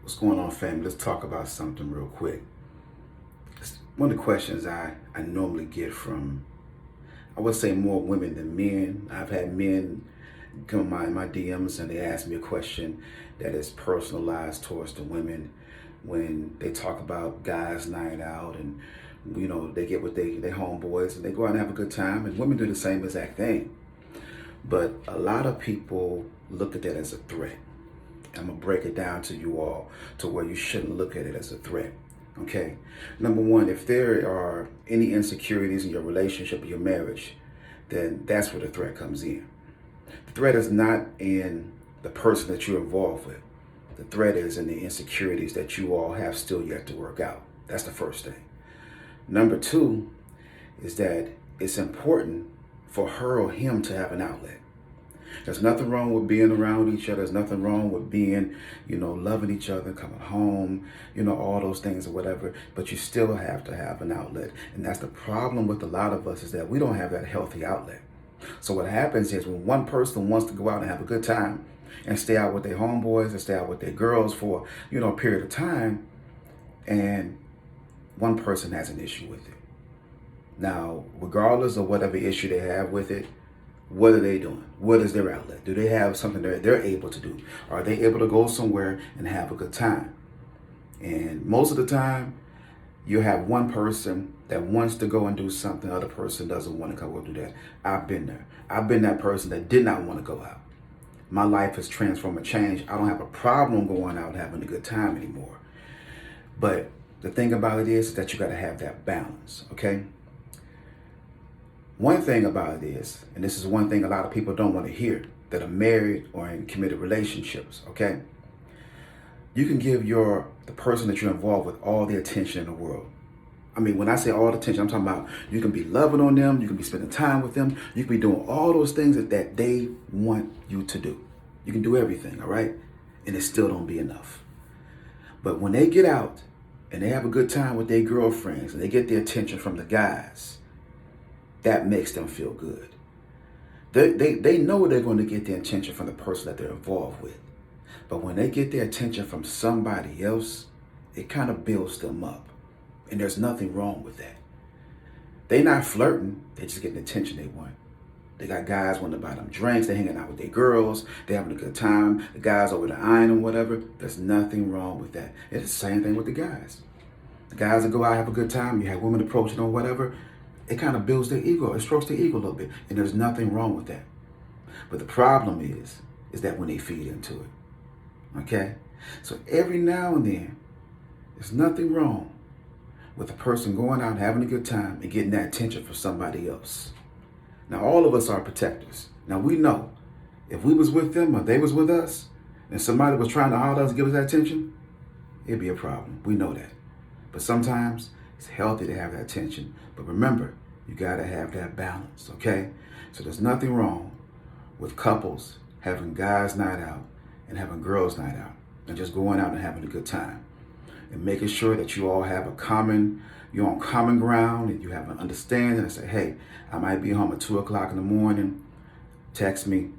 What's going on, family? Let's talk about something real quick. It's one of the questions I normally get from, I would say, more women than men. I've had men come in my DMs and they ask me a question that is personalized towards the women when they talk about guys' night out and they get with their homeboys and they go out and have a good time, and women do the same exact thing. But a lot of people look at that as a threat. I'm gonna break it down to you all to where you shouldn't look at it as a threat. Okay. Number one, if there are any insecurities in your relationship or your marriage, then that's where the threat comes in. The threat is not in the person that you're involved with. The threat is in the insecurities that you all have still yet to work out. That's the first thing. Number two is that it's important for her or him to have an outlet. There's nothing wrong with being around each other. There's nothing wrong with being, loving each other, coming home, all those things or whatever. But you still have to have an outlet. And that's the problem with a lot of us, is that we don't have that healthy outlet. So what happens is when one person wants to go out and have a good time and stay out with their homeboys and stay out with their girls for, a period of time, and one person has an issue with it. Now, regardless of whatever issue they have with it, what are they doing? What is their outlet? Do they have something that they're able to do? Are they able to go somewhere and have a good time? And most of the time, you have one person that wants to go and do something, the other person doesn't want to go and do that. I've been there. I've been that person that did not want to go out. My life has transformed and changed. I don't have a problem going out and having a good time anymore. But the thing about it is that you got to have that balance, okay? One thing about it is, and this is one thing a lot of people don't want to hear, that are married or in committed relationships, okay? You can give the person that you're involved with all the attention in the world. I mean, when I say all the attention, I'm talking about you can be loving on them, you can be spending time with them, you can be doing all those things that they want you to do. You can do everything, all right? And it still don't be enough. But when they get out and they have a good time with their girlfriends and they get the attention from the guys, that makes them feel good. They know they're going to get the attention from the person that they're involved with. But when they get the attention from somebody else, it kind of builds them up. And there's nothing wrong with that. They're not flirting. They're just getting the attention they want. They got guys wanting to buy them drinks. They're hanging out with their girls. They're having a good time. The guys over there eyeing them, whatever. There's nothing wrong with that. It's the same thing with the guys. The guys that go out, have a good time. You have women approaching them, whatever. It kind of builds their ego. It strokes their ego a little bit. And there's nothing wrong with that. But the problem is that when they feed into it. Okay? So every now and then, there's nothing wrong with a person going out and having a good time and getting that attention from somebody else. Now, all of us are protectors. Now, we know if we was with them or they was with us and somebody was trying to holler at us to give us that attention, it'd be a problem. We know that. But sometimes it's healthy to have that attention. But remember, you got to have that balance, okay? So there's nothing wrong with couples having guys' night out and having girls' night out and just going out and having a good time and making sure that you all have you're on common ground and you have an understanding and say, hey, I might be home at 2 o'clock in the morning. Text me.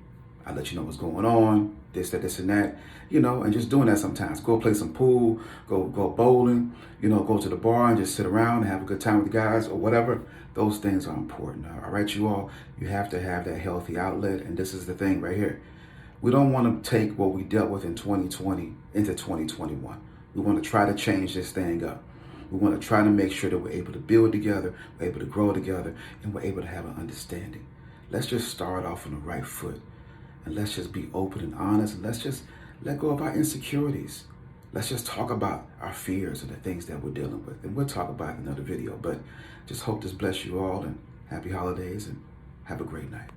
I'll let you know what's going on, this, and that, and just doing that sometimes. Go play some pool, go bowling, go to the bar and just sit around and have a good time with the guys or whatever. Those things are important. All right, you all, you have to have that healthy outlet. And this is the thing right here. We don't want to take what we dealt with in 2020 into 2021. We want to try to change this thing up. We want to try to make sure that we're able to build together, we're able to grow together, and we're able to have an understanding. Let's just start off on the right foot. And let's just be open and honest. And let's just let go of our insecurities. Let's just talk about our fears and the things that we're dealing with. And we'll talk about it in another video. But just hope this bless you all, and happy holidays and have a great night.